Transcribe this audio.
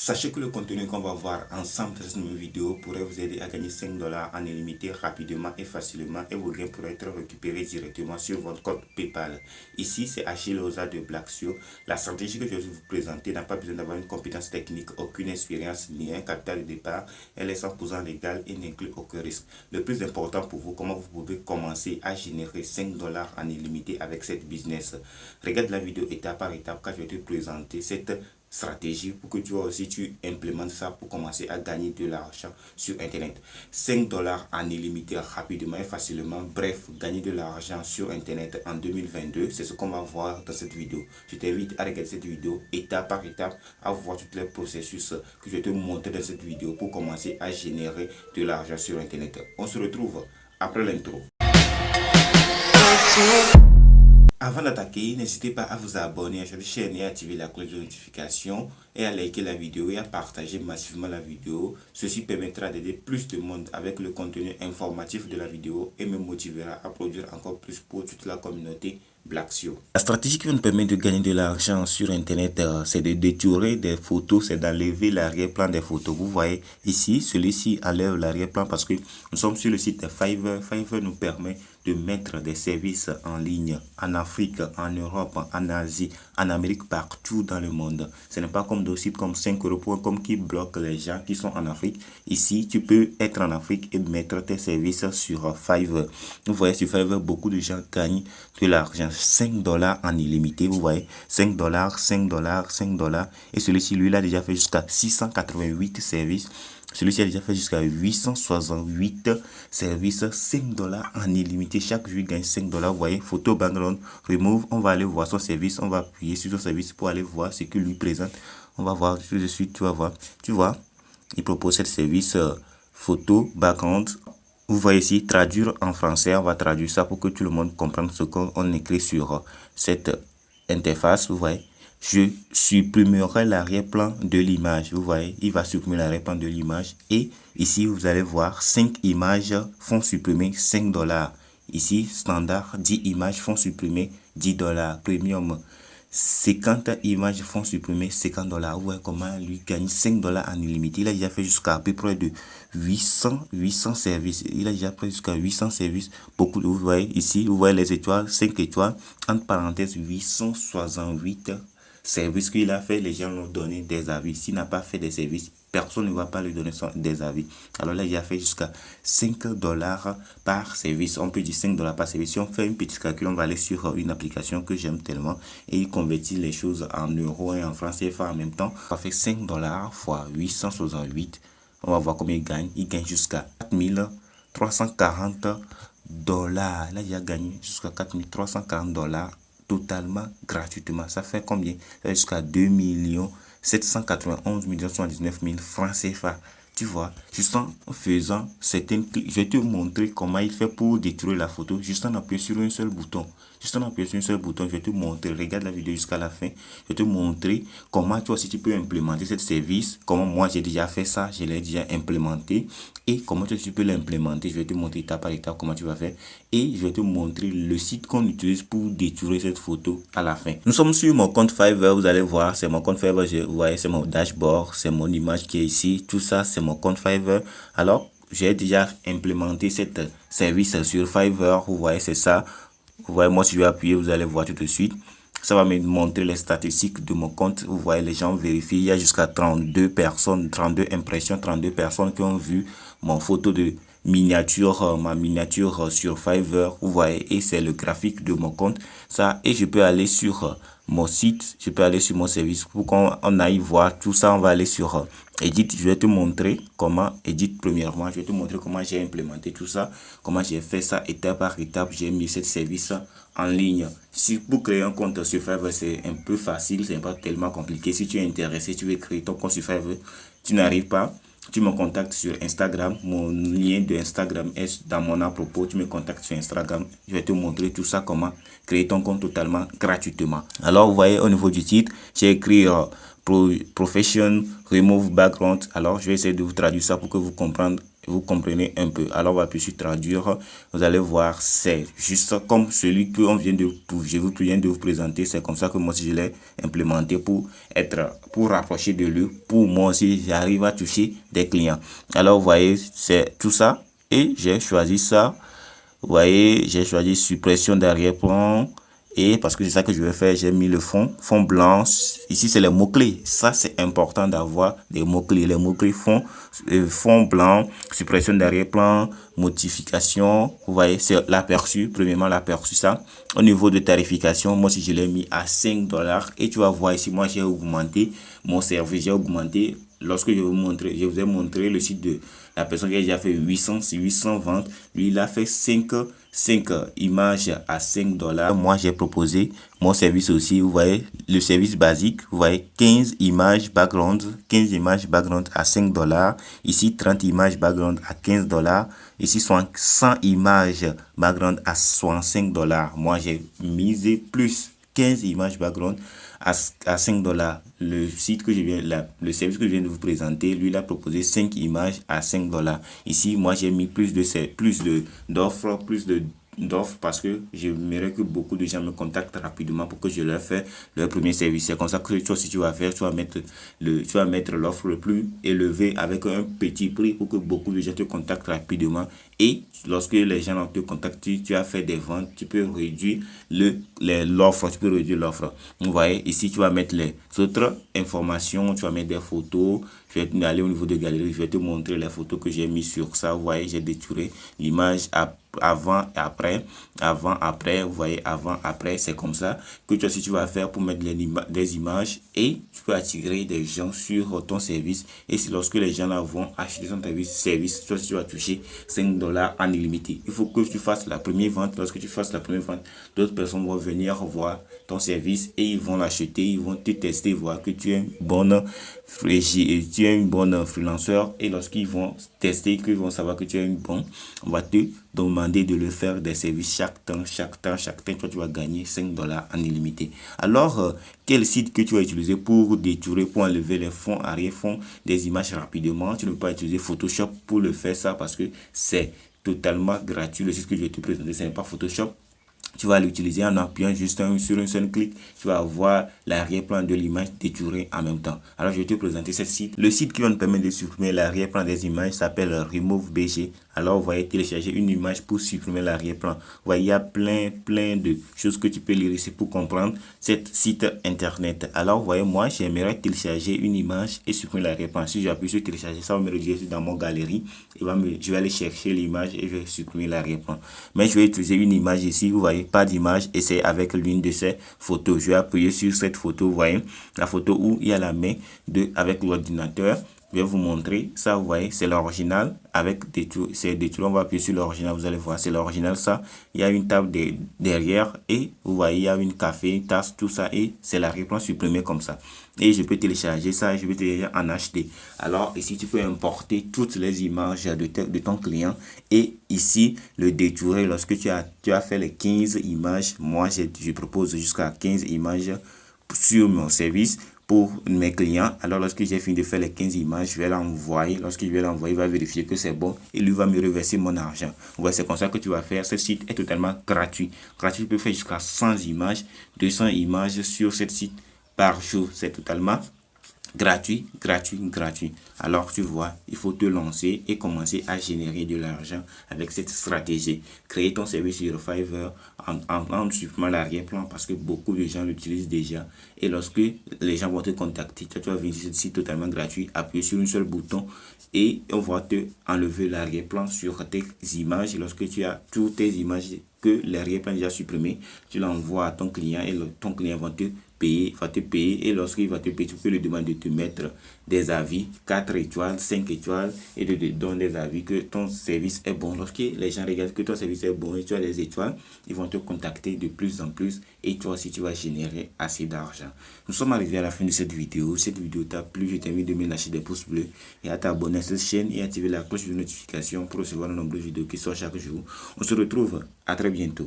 Sachez que le contenu qu'on va voir ensemble dans cette nouvelle vidéo pourrait vous aider à gagner 5 dollars en illimité rapidement et facilement, et vos gains pourraient être récupérés directement sur votre compte PayPal. Ici, c'est Achille Oza de Blacksio. La stratégie que je vais vous présenter n'a pas besoin d'avoir une compétence technique, aucune expérience ni un capital de départ. Elle est 100% légale et n'inclut aucun risque. Le plus important pour vous, comment vous pouvez commencer à générer 5 dollars en illimité avec cette business. Regarde la vidéo étape par étape quand je vais te présenter cette stratégie pour que tu vois aussi tu implémentes ça pour commencer à gagner de l'argent sur internet. 5 dollars en illimité rapidement et facilement, bref, gagner de l'argent sur internet en 2022, c'est ce qu'on va voir dans cette vidéo. Je t'invite à regarder cette vidéo étape par étape, à voir tous les processus que je vais te montrer dans cette vidéo pour commencer à générer de l'argent sur internet. On se retrouve après l'intro. Avant d'attaquer, n'hésitez pas à vous abonner à cette chaîne et à activer la cloche de notification et à liker la vidéo et à partager massivement la vidéo. Ceci permettra d'aider plus de monde avec le contenu informatif de la vidéo et me motivera à produire encore plus pour toute la communauté Blacksio. La stratégie qui va nous permettre de gagner de l'argent sur internet, c'est de détourer des photos, c'est d'enlever l'arrière-plan des photos. Vous voyez ici, celui-ci enlève l'arrière-plan parce que nous sommes sur le site de Fiverr. Fiverr nous permet de mettre des services en ligne en Afrique, en Europe, en Asie, en Amérique, partout dans le monde. Ce n'est pas comme d'autres sites comme 5euros.com qui bloquent les gens qui sont en Afrique. Ici, tu peux être en Afrique et mettre tes services sur Fiverr. Vous voyez, sur Fiverr, beaucoup de gens gagnent de l'argent. 5 dollars en illimité, vous voyez, 5 dollars, 5 dollars, 5 dollars. Et celui-ci, lui, il a déjà fait jusqu'à 688 services. Celui-ci a déjà fait jusqu'à 868 services, 5 dollars en illimité. Chaque jour, il gagne 5 dollars. Vous voyez, photo background, remove. On va aller voir son service. On va appuyer sur son service pour aller voir ce qu'il lui présente. On va voir tout de suite. Tu vas voir. Tu vois, il propose ce service photo background. Vous voyez ici, traduire en français. On va traduire ça pour que tout le monde comprenne ce qu'on écrit sur cette interface. Vous voyez. Je supprimerai l'arrière-plan de l'image. Vous voyez, il va supprimer l'arrière-plan de l'image. Et ici, vous allez voir 5 images font supprimer 5 dollars. Ici, standard, 10 images font supprimer 10 dollars. Premium, 50 images font supprimer 50 dollars. Vous voyez comment lui gagne 5 dollars en illimité. Il a déjà fait jusqu'à peu près de 800 services. Il a déjà fait jusqu'à 800 services. Beaucoup de, vous voyez ici, vous voyez les étoiles, 5 étoiles. Entre parenthèses, 868 services qu'il a fait, les gens l'ont donné des avis. S'il n'a pas fait des services, personne ne va pas lui donner des avis. Alors là, il a fait jusqu'à 5 dollars par service. On peut dire 5 dollars par service. Si on fait une petite calcul, on va aller sur une application que j'aime tellement et il convertit les choses en euros et en francs CFA en même temps. Ça fait 5 dollars fois 868. On va voir combien il gagne. Il gagne jusqu'à 4340 dollars. Là, il a gagné jusqu'à 4340 dollars. Totalement gratuitement. Ça fait combien? Ça fait jusqu'à 2 791 79 000 francs CFA. Tu vois, juste en faisant certaines clics, je vais te montrer comment il fait pour détruire la photo. Juste en appuyant sur un seul bouton. Juste en appuyant sur un seul bouton, je vais te montrer. Regarde la vidéo jusqu'à la fin. Je vais te montrer comment toi aussi tu peux implémenter ce service. Comment moi j'ai déjà fait ça, je l'ai déjà implémenté. Et comment toi tu peux l'implémenter. Je vais te montrer étape par étape comment tu vas faire. Et je vais te montrer le site qu'on utilise pour détruire cette photo à la fin. Nous sommes sur mon compte Fiverr, vous allez voir, c'est mon compte Fiverr. Vous voyez, c'est mon dashboard, c'est mon image qui est ici. Tout ça, c'est mon compte Fiverr. Alors, j'ai déjà implémenté cette service sur Fiverr. Vous voyez, c'est ça. Vous voyez, moi, si je vais appuyer, vous allez voir tout de suite. Ça va me montrer les statistiques de mon compte. Vous voyez, les gens vérifient. Il y a jusqu'à 32 personnes, 32 impressions, 32 personnes qui ont vu mon photo de miniature, ma miniature sur Fiverr. Vous voyez, et c'est le graphique de mon compte. Ça, et je peux aller sur mon site, je peux aller sur mon service pour qu'on aille voir tout ça. On va aller sur Edit. Je vais te montrer comment Edit premièrement. Je vais te montrer comment j'ai implémenté tout ça, comment j'ai fait ça étape par étape. J'ai mis ce service en ligne. Si pour créer un compte sur Fiverr, c'est un peu facile, c'est pas tellement compliqué. Si tu es intéressé, tu veux créer ton compte sur Fiverr, tu n'arrives pas, tu me contactes sur Instagram. Mon lien de Instagram est dans mon à propos. Tu me contactes sur Instagram. Je vais te montrer tout ça, comment créer ton compte totalement gratuitement. Alors, vous voyez au niveau du titre, j'ai écrit Profession Remove Background. Alors, je vais essayer de vous traduire ça pour que vous compreniez vous comprenez un peu. Alors, on va appuyer sur traduire. Vous allez voir, c'est juste comme celui que je viens de vous présenter. C'est comme ça que moi aussi je l'ai implémenté pour rapprocher de lui. Pour moi aussi, j'arrive à toucher des clients. Alors, vous voyez, c'est tout ça. Et j'ai choisi ça. Vous voyez, j'ai choisi suppression d'arrière-plan. Et parce que c'est ça que je vais faire, j'ai mis le fond blanc. Ici, c'est les mots-clés. Ça, c'est important d'avoir des mots-clés. Les mots-clés fond blanc, suppression d'arrière-plan, modification. Vous voyez, c'est l'aperçu. Premièrement, l'aperçu, ça. Au niveau de tarification, moi, si je l'ai mis à $5. Et tu vas voir ici, moi, j'ai augmenté mon service. J'ai augmenté. Lorsque je vous ai montré le site de la personne qui a déjà fait 800 ventes. Lui, il a fait 5 images à $5. Moi, j'ai proposé mon service aussi. Vous voyez, le service basique. Vous voyez, 15 images background à $5. Ici, 30 images background à $15. Ici, 100 images background à $65. Moi, j'ai misé plus 15 images background à $5. Le service que je viens de vous présenter, lui, il a proposé 5 images à $5. Ici, moi, j'ai mis plus d'offres parce que j'aimerais que beaucoup de gens me contactent rapidement pour que je leur fasse leur premier service. C'est comme ça que toi, si tu vas faire, tu vas mettre l'offre le plus élevée avec un petit prix pour que beaucoup de gens te contactent rapidement. Et lorsque les gens te contactent, tu as fait des ventes, tu peux réduire l'offre. Vous voyez, ici, tu vas mettre les autres informations, tu vas mettre des photos. Je vais aller au niveau de galerie, je vais te montrer les photos que j'ai mis sur ça. Vous voyez, j'ai détouré l'image avant et après. Vous voyez, avant, après, c'est comme ça que toi, si tu vas faire pour mettre des images et tu peux attirer des gens sur ton service. Et si lorsque les gens là vont acheter ton service, toi, si tu vas toucher $5 en illimité. Il faut que tu fasses la première vente. Lorsque tu fasses la première vente, d'autres personnes vont venir voir ton service et ils vont l'acheter, ils vont te tester, voir que tu es une bonne freelanceur. Et lorsqu'ils vont tester, qu'ils vont savoir que tu es une bonne, on va te demander de le faire des services chaque temps. Toi, tu vas gagner $5 en illimité. Alors, quel site que tu vas utiliser pour détourer, pour enlever les fonds, arrière-fonds des images rapidement? Tu ne peux pas utiliser Photoshop pour le faire ça parce que c'est totalement gratuit. Le site que je vais te présenter, ce n'est pas Photoshop. Tu vas l'utiliser en appuyant juste sur un seul clic. Tu vas avoir l'arrière-plan de l'image détourée en même temps. Alors, je vais te présenter ce site. Le site qui va nous permettre de supprimer l'arrière-plan des images s'appelle Remove BG. Alors, vous voyez, télécharger une image pour supprimer l'arrière-plan. Vous voyez, il y a plein de choses que tu peux lire ici pour comprendre cet site internet. Alors, vous voyez, moi, j'aimerais télécharger une image et supprimer l'arrière-plan. Si j'appuie sur télécharger, ça va me rediriger dans mon galerie. Je vais aller chercher l'image et je vais supprimer l'arrière-plan. Mais je vais utiliser une image ici. Vous voyez, pas d'image et c'est avec l'une de ces photos. Je vais appuyer sur cette photo. Vous voyez, la photo où il y a la main avec l'ordinateur. Je vais vous montrer ça. Vous voyez, c'est l'original avec des tours. On va appuyer sur l'original. Vous allez voir, c'est l'original. Ça, il y a une table derrière et vous voyez, il y a une café, une tasse, tout ça et c'est l'arrière-plan supprimé comme ça. Et je peux télécharger ça et je peux télécharger en HD. Alors ici, tu peux importer toutes les images de ton client et ici le détourer lorsque tu as fait les 15 images. Moi, je propose jusqu'à 15 images sur mon service pour mes clients. Alors lorsque j'ai fini de faire les 15 images, je vais l'envoyer. Lorsque je vais l'envoyer, il va vérifier que c'est bon et lui va me reverser mon argent. Ouais, c'est comme ça que tu vas faire. Ce site est totalement gratuit. Tu peux faire jusqu'à 100 images, 200 images sur ce site par jour. C'est totalement gratuit. Alors tu vois, il faut te lancer et commencer à générer de l'argent avec cette stratégie. Créer ton service sur Fiverr en supprimant l'arrière-plan parce que beaucoup de gens l'utilisent déjà. Et lorsque les gens vont te contacter, tu vas venir sur ce site totalement gratuit, appuyer sur un seul bouton et on va te enlever l'arrière-plan sur tes images. Lorsque tu as toutes tes images que l'arrière-plan déjà supprimé, tu l'envoies à ton client et ton client va te payer et lorsqu'il va te payer, tu peux lui demander de te mettre des avis 4 étoiles, 5 étoiles et de te donner des avis que ton service est bon. Lorsque les gens regardent que ton service est bon et tu as des étoiles, ils vont te contacter de plus en plus et toi aussi tu vas générer assez d'argent. Nous sommes arrivés à la fin de cette vidéo. Cette vidéo t'a plu, je t'invite de me lâcher des pouces bleus et à t'abonner à cette chaîne et activer la cloche de notification pour recevoir de nombreuses vidéos qui sortent chaque jour. On se retrouve à très bientôt.